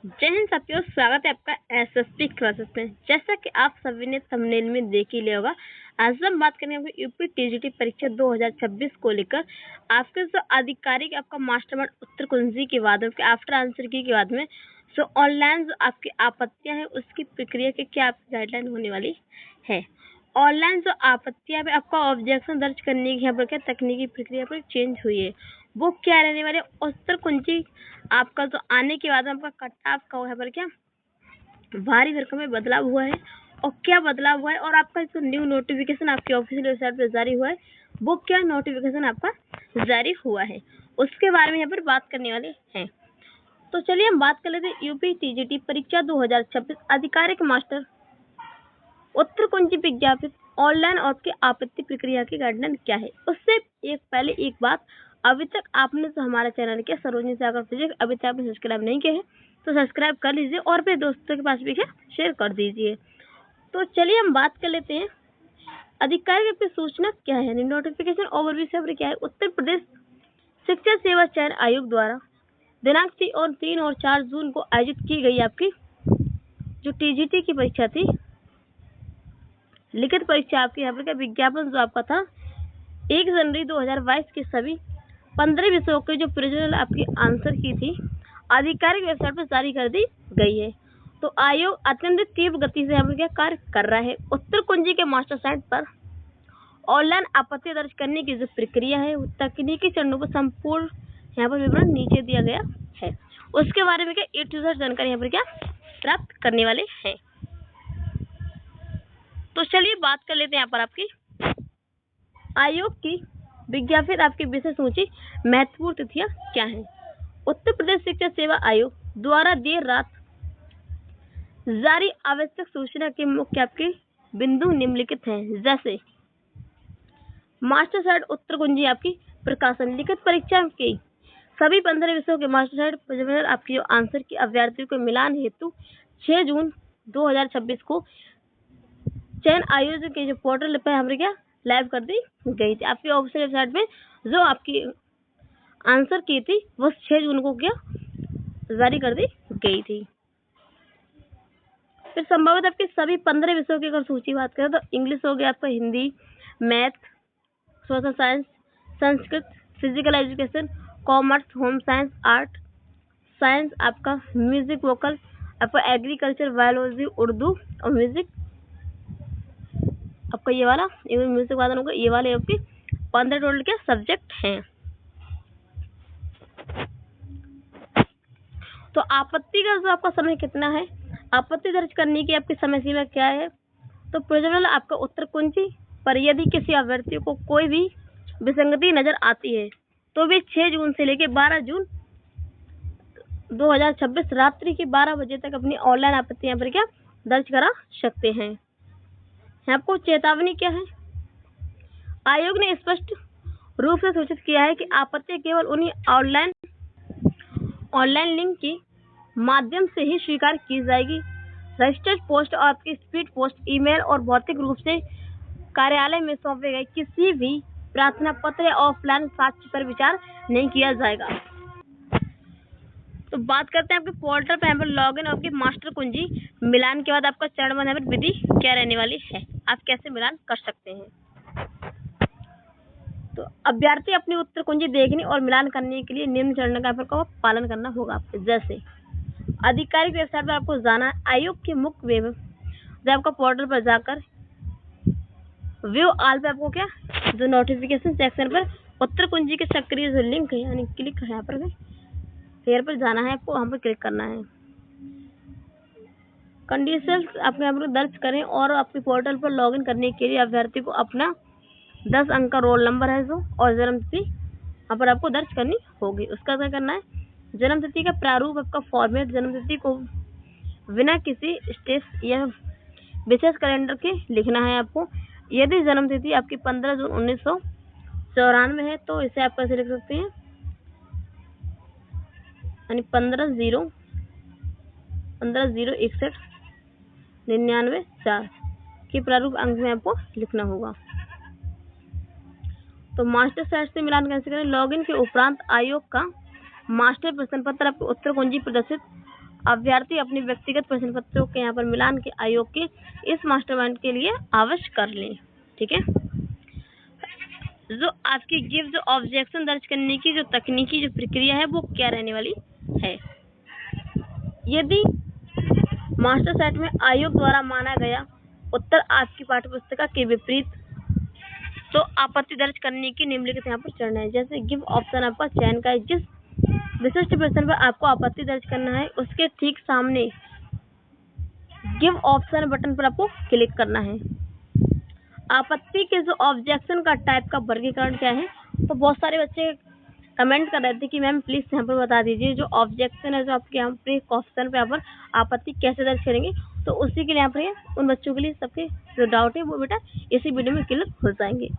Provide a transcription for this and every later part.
जय हिंद साथियों, स्वागत है आपका एसएसपी क्लासेस में। जैसा कि आप सभी ने थंबनेल में देख ही लिया होगा, आज हम बात करेंगे यूपी टीजीटी परीक्षा 2026 को लेकर। आपके जो आधिकारिक आपका मास्टरमाइंड उत्तर कुंजी के बाद में आफ्टर आंसर की के बाद में जो ऑनलाइन जो आपकी आपत्तियां हैं उसकी प्रक्रिया की क्या आपकी गाइडलाइन होने वाली है। ऑनलाइन जो आपत्तियां में आपका ऑब्जेक्शन दर्ज करने की यहाँ पर क्या तकनीकी प्रक्रिया पर चेंज हुई है, वो क्या रहने वाले उत्तर कुंजी आपका जो आने के बाद आपका कट ऑफ का यहाँ पर क्या भारी भरकम में बदलाव हुआ है और क्या बदलाव हुआ है, और आपका जो न्यू नोटिफिकेशन आपकी ऑफिशियल वेबसाइट पर जारी हुआ है वो क्या नोटिफिकेशन आपका जारी हुआ है, उसके बारे में यहाँ पर बात करने वाले हैं। तो चलिए हम बात कर लेते हैं यूपी टीजीटी परीक्षा 2026 आधिकारिक मास्टर उत्तर कुंजी विज्ञापित ऑनलाइन और की आपत्ति प्रक्रिया की गाइडलाइन क्या है। उससे एक पहले एक बात, अभी तक आपने जो हमारे चैनल के सरोजनी सागर फिजिक्स अभी तक आपने सब्सक्राइब नहीं किया है तो सब्सक्राइब कर लीजिए और अपने दोस्तों के पास भी शेयर कर दीजिए। तो चलिए हम बात कर लेते हैं आधिकारिक की सूचना क्या है, नोटिफिकेशन ओवरव्यू से क्या है। उत्तर प्रदेश शिक्षा सेवा चयन आयोग द्वारा दिनांक 3 और 4 जून को आयोजित की गई आपकी जो टीजीटी की परीक्षा थी, लिखित परीक्षा आपकी यहाँ पर विज्ञापन जो आपका था 1 जनवरी 2022 के सभी 15 विषयों के जो प्रोविजनल आपकी आंसर की थी आधिकारिक वेबसाइट पर जारी कर दी गई है। तो आयोग अत्यंत तीव्र गति से यहाँ पर क्या कार्य कर रहा है। उत्तर कुंजी के मास्टर साइट पर ऑनलाइन आपत्ति दर्ज करने की जो प्रक्रिया है तकनीकी चरणों को संपूर्ण यहाँ पर विवरण नीचे दिया गया है, उसके बारे में क्या ए टू जेड जानकारी यहाँ पर क्या प्राप्त करने वाले हैं। तो चलिए बात कर लेते हैं यहाँ पर आपकी आयोग की विज्ञापित आपकी विशेष सूची महत्वपूर्ण तिथियां क्या हैं। उत्तर प्रदेश शिक्षा सेवा आयोग द्वारा देर रात जारी आवश्यक सूचना के मुख्य आपके बिंदु निम्नलिखित हैं, जैसे मास्टर साइट उत्तर कुंजी आपकी प्रकाशन लिखित परीक्षा की सभी 15 विषयों के मास्टर साइट आपकी जो आंसर की अभ्यर्थियों को मिलान हेतु 6 जून 2026 को चयन आयोजन के जो पोर्टल पे हमारे क्या लाइव कर दी गई थी। आपकी ऑफिशियल वेबसाइट में जो आपकी आंसर की थी वो 6 जून को क्या जारी कर दी गई थी। फिर संभवत आपके सभी 15 विषयों की अगर सूची बात करें तो इंग्लिश हो गया आपका, Hindi, math, social science, Sanskrit, physical education, commerce, home science, art science, आपका म्यूजिक वोकल, आपका एग्रीकल्चर, बायोलॉजी, उर्दू और म्यूजिक आपका ये वाला म्यूजिक वादन होगा, ये वाले आपके 15 टोटल के सब्जेक्ट हैं। तो आपत्ति का जो आपका समय कितना है, आपत्ति दर्ज करने की आपकी समय सीमा क्या है। तो प्रोविजनल आपका उत्तर कुंजी पर यदि किसी अभ्यर्थी को कोई भी विसंगति नजर आती है तो वे 6 जून से लेकर 12 जून 2026 रात्रि के 12 बजे तक अपनी ऑनलाइन आपत्ति यहाँ पर क्या दर्ज करा सकते हैं। आपको चेतावनी क्या है, आयोग ने स्पष्ट रूप से सूचित किया है कि आपत्ति केवल उन्हीं ऑनलाइन लिंक के माध्यम से ही स्वीकार की जाएगी। रजिस्टर्ड पोस्ट और आपकी स्पीड पोस्ट, ईमेल और भौतिक रूप से कार्यालय में सौंपे गए किसी भी प्रार्थना पत्र या ऑफलाइन साक्ष्य पर विचार नहीं किया जाएगा। तो बात करते हैं आपके पोर्टल पर यहाँ पर लॉग इन और आपकी मास्टर कुंजी मिलान के बाद आपका चरणबद्ध यहाँ पर विधि क्या रहने वाली है, आप कैसे मिलान कर सकते हैं। तो अभ्यर्थी अपनी उत्तर कुंजी देखने और मिलान करने के लिए निम्न चरणों का पालन करना होगा आपको। जैसे आधिकारिक वेबसाइट पर आपको जाना है, आयोग के मुख्य वेब जब आपका पोर्टल पर जाकर व्यू ऑल पे आपको क्या जो नोटिफिकेशन सेक्शन पर उत्तर कुंजी के सक्रिय जो लिंक है यानी क्लिक है यहाँ पर जाना है, आपको वहाँ पर क्लिक करना है। कंडीशंस आपने यहाँ पर दर्ज करें और आपके पोर्टल पर लॉगिन करने के लिए अभ्यर्थी को अपना 10 अंक का रोल नंबर है जो और जन्म तिथि यहाँ पर आपको दर्ज करनी होगी। उसका क्या करना है, जन्म तिथि का प्रारूप आपका फॉर्मेट, जन्म तिथि को बिना किसी स्टेप या विशेष कैलेंडर के लिखना है आपको। यदि जन्म तिथि आपकी 15 जून 1994 है तो इसे आप कैसे लिख सकते हैं, यानी 15/0/61/99/4 के प्रारूप अंक में आपको लिखना होगा। तो मास्टर साइट से मिलान कैसे करें, लॉगिन के उपरांत आयोग का मास्टर प्रश्न पत्र आपको उत्तर कुंजी प्रदर्शित अभ्यर्थी अपने व्यक्तिगत प्रश्न पत्रों के यहाँ पर मिलान के आयोग के इस मास्टरमाइंड के लिए अवश्य कर लें। ठीक है, जो आपकी गिव जो ऑब्जेक्शन दर्ज करने की जो तकनीकी जो प्रक्रिया है वो क्या रहने वाली है। यदि मास्टर सेट में आयोग द्वारा माना गया उत्तर आपकी पाठ्यपुस्तिका के विपरीत तो आपत्ति दर्ज करने की निम्नलिखित यहाँ पर चरण है। जैसे गिव ऑप्शन आपका चयन का है, जिस विशिष्ट प्रश्न पर आपको आपत्ति दर्ज करना है उसके ठीक सामने गिव ऑप्शन बटन पर आपको क्लिक करना है। आपत्ति के जो ऑब्जेक्शन का टाइप का वर्गीकरण क्या है, तो बहुत सारे बच्चे कमेंट कर रहे थे कि मैम प्लीज यहाँ पर बता दीजिए जो ऑब्जेक्शन है जो आपके यहाँ पे ऑप्शन पे यहाँ पर आपत्ति कैसे दर्ज करेंगे। तो उसी के लिए यहाँ पर उन बच्चों के लिए सबके जो डाउट है वो बेटा इसी वीडियो में क्लिक हो जाएंगे।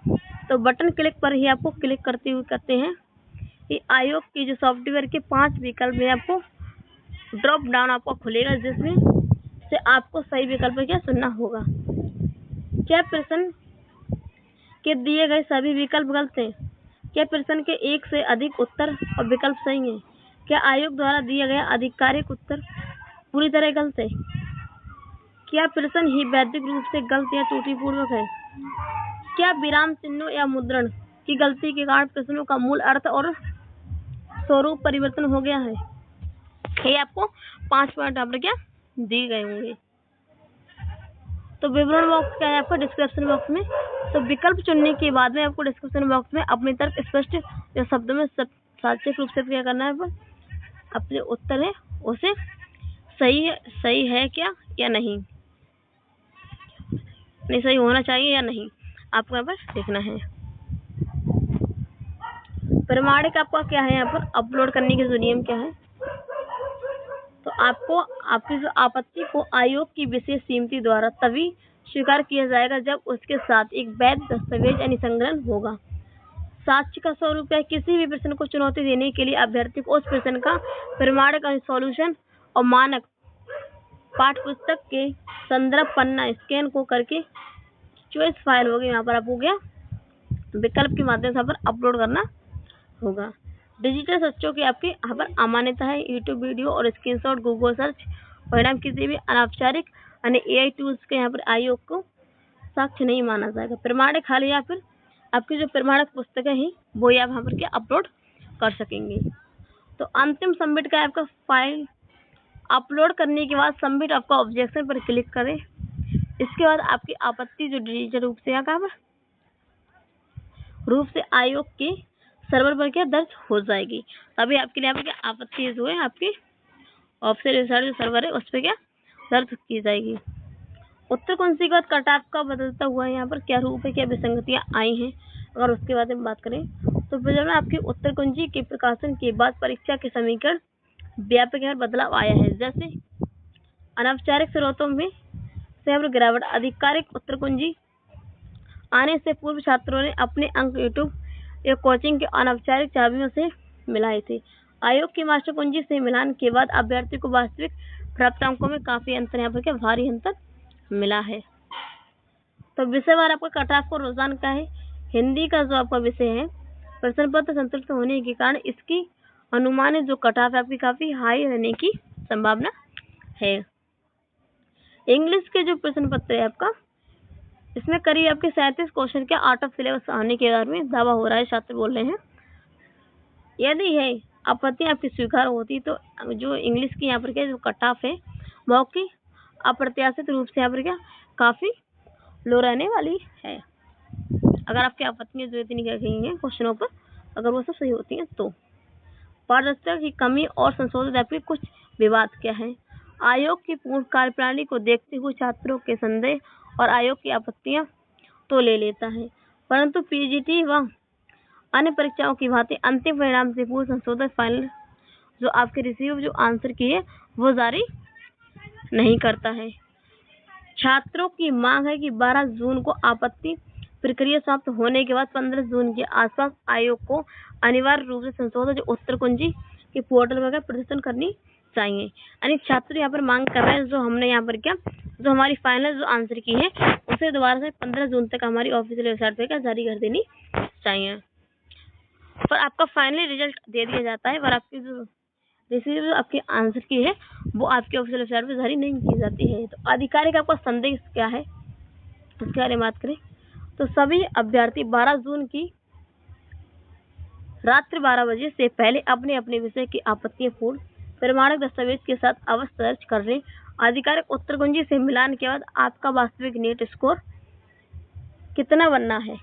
तो बटन क्लिक पर ही आपको क्लिक करते हुए करते हैं कि आयोग की जो सॉफ्टवेयर के 5 विकल्प में आपको ड्रॉप डाउन आपको खुलेगा, जिसमें से आपको सही विकल्प क्या चुनना होगा। क्या प्रश्न के दिए गए सभी विकल्प गलत हैं? क्या प्रश्न के एक से अधिक उत्तर और विकल्प सही हैं? क्या आयोग द्वारा दिया गया आधिकारिक उत्तर पूरी तरह गलत है? क्या प्रश्न ही वैधिक रूप से गलत या त्रुटिपूर्वक है? क्या विराम चिन्हों या मुद्रण की गलती के कारण प्रश्नों का मूल अर्थ और स्वरूप परिवर्तन हो गया है? ये आपको 5 पॉइंट यहाँ पर क्या दिए गए होंगे। तो विवरण बॉक्स क्या है आपका डिस्क्रिप्शन बॉक्स में। तो विकल्प चुनने के बाद में आपको डिस्क्रिप्शन बॉक्स में अपने तर्क स्पष्ट या शब्दों में सार्थक रूप से क्या करना है, पर अपने उत्तर है उसे सही है क्या या नहीं सही होना चाहिए या नहीं, आपको यहाँ पर देखना है। प्रमाणिक आपका क्या है यहाँ पर अपलोड करने के जो नियम क्या है, तो आपको आपकी जो आपत्ति को आयोग की विशेष समिति द्वारा तभी स्वीकार किया जाएगा जब उसके साथ एक वैध दस्तावेज यानी संग्रहण होगा। साक्ष्य का स्वरूप है किसी भी प्रश्न को चुनौती देने के लिए अभ्यर्थी को उस प्रश्न का प्रमाणिक सॉल्यूशन और मानक पाठ्यपुस्तक के संदर्भ पन्ना स्कैन को करके चॉइस फाइल होगी यहाँ पर आपको क्या विकल्प के माध्यम से यहाँ पर अपलोड करना होगा। डिजिटल सच्चों की आपकी यहाँ पर अमान्यता है। यूट्यूब वीडियो और स्क्रीनशॉट गूगल सर्च परिणाम किसी भी अनौपचारिक यानी AI टूल्स के यहाँ पर आयोग को साक्ष्य नहीं माना जाएगा। प्रमाणिक हाल या फिर आपकी जो प्रमाणिक पुस्तकें हैं वो आप यहाँ पर क्या अपलोड कर सकेंगे। तो अंतिम सबमिट का आपका फाइल अपलोड करने के बाद सबमिट आपका ऑब्जेक्शन पर क्लिक करें। इसके बाद आपकी आपत्ति जो डिजिटल रूप से आयोग के सर्वर पर क्या दर्ज हो जाएगी। तभी आपके लिए आपकी आपत्ति जो है आपके ऑफिशियल जो सर्वर है उस पर क्या दर्ज की जाएगी। उत्तर कुंजी का कट ऑफ का बदलता हुआ यहाँ पर क्या रूप है, क्या विसंगतियाँ आई हैं, अगर उसके बारे में बात करें तो में आपकी उत्तर कुंजी के प्रकाशन के बाद परीक्षा के समीकरण व्यापक बदलाव आया है। जैसे अनौपचारिक स्रोतों में से गिरावट, आधिकारिक उत्तर कुंजी आने से पूर्व छात्रों ने अपने अंक यूट्यूब या कोचिंग के अनौपचारिक चाबियों से मिलाए थे। आयोग की मास्टर कुंजी से मिलान के बाद अभ्यर्थी को वास्तविक प्राप्त अंकों में काफी अंतर यहाँ पर क्या भारी अंतर मिला है। तो विषय वार आपका कट ऑफ को रोजाना का है। हिंदी का जो आपका विषय है प्रश्न पत्र संतुलित होने के कारण इसकी अनुमानित जो कट ऑफ आपकी काफी हाई रहने की संभावना है। इंग्लिश के जो प्रश्न पत्र है आपका इसमें करीब आपके 37 क्वेश्चन के आउट ऑफ सिलेबस आने के बारे में दावा हो रहा है, छात्र बोल रहे हैं। यदि है आपत्ति आपकी स्वीकार होती तो जो इंग्लिश की यहाँ पर क्या जो कट ऑफ है वो की अप्रत्याशित रूप से यहाँ पर क्या काफी लो रहने वाली है। अगर आपकी आपत्तियां जो इतनी क्या गई हैं क्वेश्चनों पर अगर वो सब सही होती हैं तो। पारदर्शिता की कमी और संशोधित आपके कुछ विवाद क्या है। आयोग की पूर्ण कार्यप्रणाली को देखते हुए छात्रों के संदेह और आयोग की आपत्तियां तो ले लेता है, परंतु पीजीटी व अन्य परीक्षाओं की भांति अंतिम परिणाम से पूर्व संशोधित फाइनल जो आपके रिसीव जो आंसर की है वो जारी नहीं करता है। छात्रों की मांग है कि 12 जून को आपत्ति प्रक्रिया समाप्त होने के बाद 15 जून के आसपास आयोग को अनिवार्य रूप से संशोधित जो उत्तर कुंजी के पोर्टल वगैरह प्रदर्शन करनी चाहिए। यानी छात्र यहाँ पर मांग कर रहे हैं जो हमने यहाँ पर क्या जो हमारी फाइनल जो आंसर की है उसे दोबारा से 15 जून तक हमारी ऑफिशियल वेबसाइट पे क्या जारी कर देनी चाहिए। पर आपका फाइनली रिजल्ट दे दिया जाता है और आपकी जो रिसीव आपके आंसर की है वो आपके ऑफिशियल वेबसाइट पर जारी नहीं की जाती है। तो आधिकारिक आपका संदेश क्या है उसके बारे में बात करें तो सभी अभ्यर्थी 12 जून की रात्रि 12 बजे से पहले अपने अपने विषय की आपत्तियां पूर्ण प्रमाणिक दस्तावेज के साथ अवश्य दर्ज कर लें। आधिकारिक उत्तर कुंजी से मिलान के बाद आपका वास्तविक नेट स्कोर कितना बनना है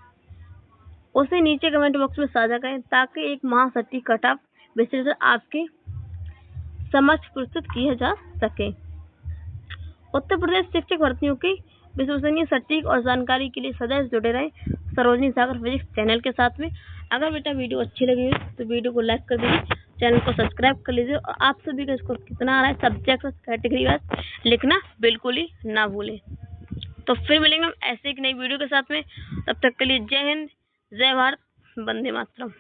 उसे नीचे कमेंट बॉक्स में साझा करें ताकि एक महासटीक कट ऑफ विश्लेषण आपके समक्ष प्रस्तुत किया जा सके। उत्तर प्रदेश शिक्षक भर्तियों की विश्वसनीय, सटीक और जानकारी के लिए सदैव जुड़े रहें सरोजनी सागर फिजिक्स चैनल के साथ में। अगर बेटा वीडियो अच्छी लगी हो तो वीडियो को लाइक कर दीजिए, चैनल को सब्सक्राइब कर लीजिए और आप सभी का स्कोर कितना आ रहा है सब्जेक्ट कैटेगरी वाइज लिखना बिल्कुल ही ना भूलें। तो फिर मिलेंगे हम ऐसे एक नई वीडियो के साथ में, तब तक के लिए जय हिंद, जय भारत, वंदे मातरम।